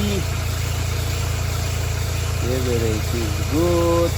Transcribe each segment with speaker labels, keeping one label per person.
Speaker 1: see everything is good.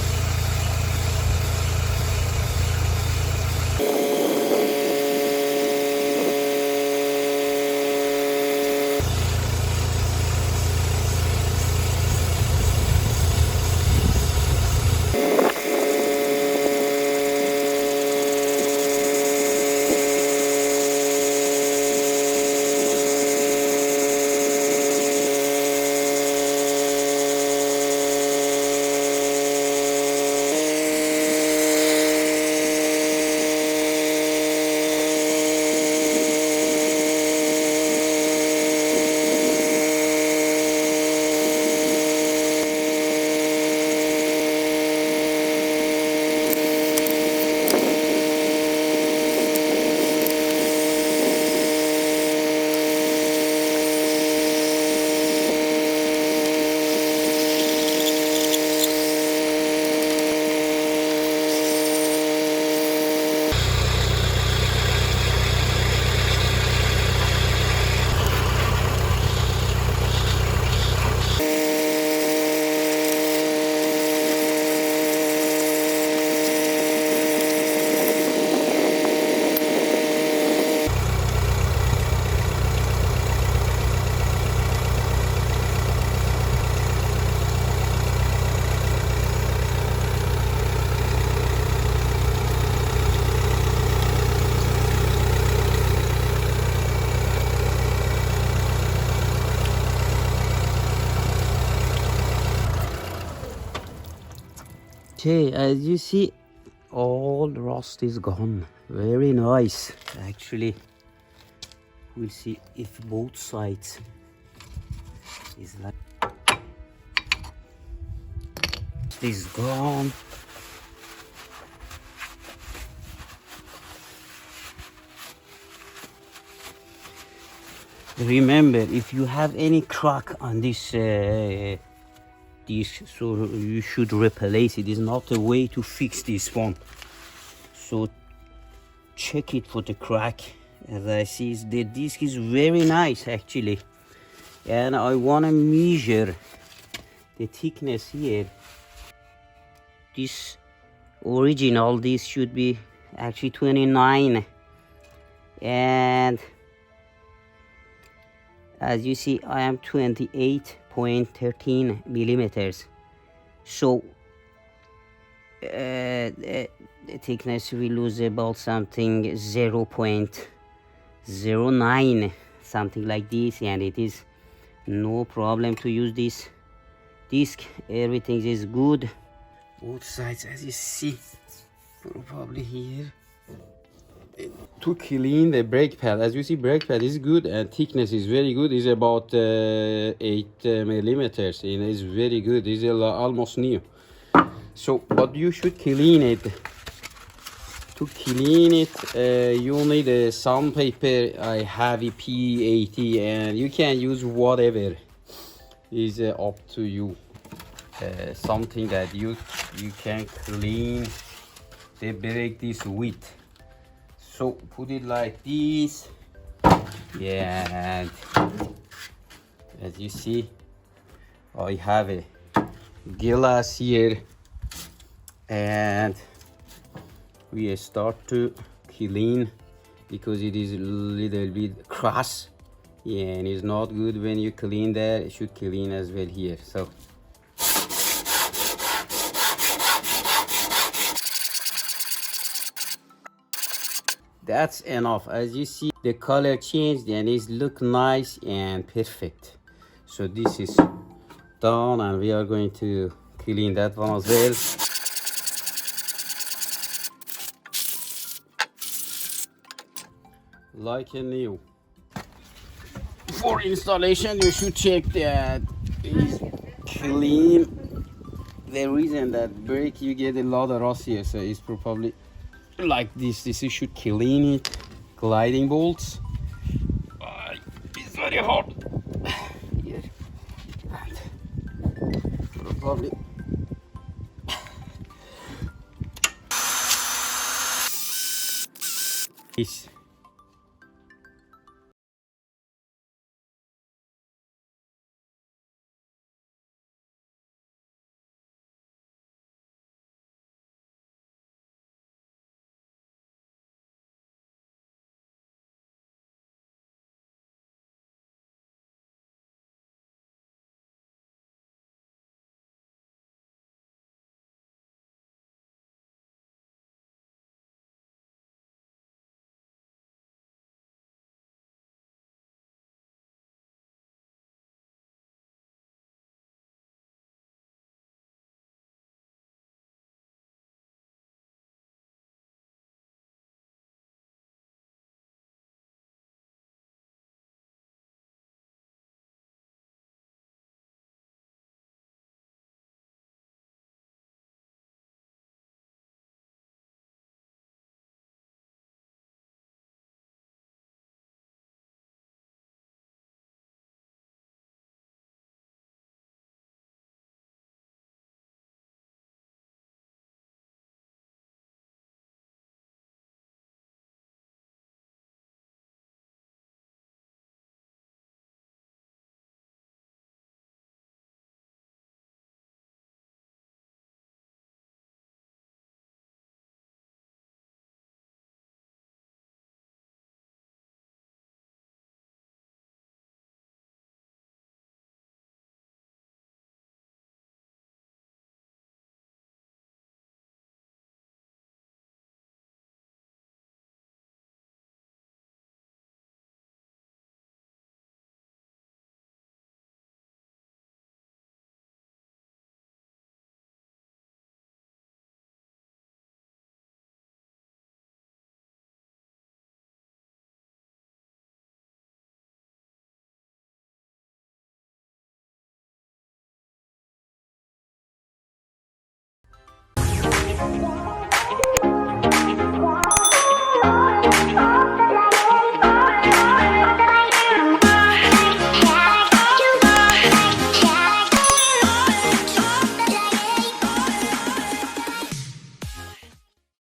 Speaker 1: Okay, as you see, all rust is gone. Very nice. Actually, we'll see if both sides is like this is gone. Remember, if you have any crack on this disc, so you should replace it. It's not a way to fix this one. So check it for the crack. As I see, the disc is very nice actually, and I want to measure the thickness here. This original, this should be actually 29, and as you see, I am 28.13 millimeters. So the thickness we lose about something 0.09, something like this, and it is no problem to use this disc. Everything is good. Both sides, as you see, probably here. To clean the brake pad, as you see, brake pad is good and thickness is very good. It's about 8 millimeters, and it's very good. It's almost new. So, but you should clean it. To clean it, you need a sandpaper. I have a P80, and you can use whatever. Is up to you. Something that you can clean the brake disc with. So put it like this, yeah, and as you see, I have a glass here, and we start to clean because it is a little bit crass, yeah, and it's not good when you clean there. You should clean as well here. So that's enough. As you see, the color changed and it look nice and perfect. So this is done, and we are going to clean that one as well. Like a new. For installation, you should check that it's clean. The reason that brake you get a lot of rust here, so it's probably like this. This you should clean it. Gliding bolts. It's very hard here, and probably this.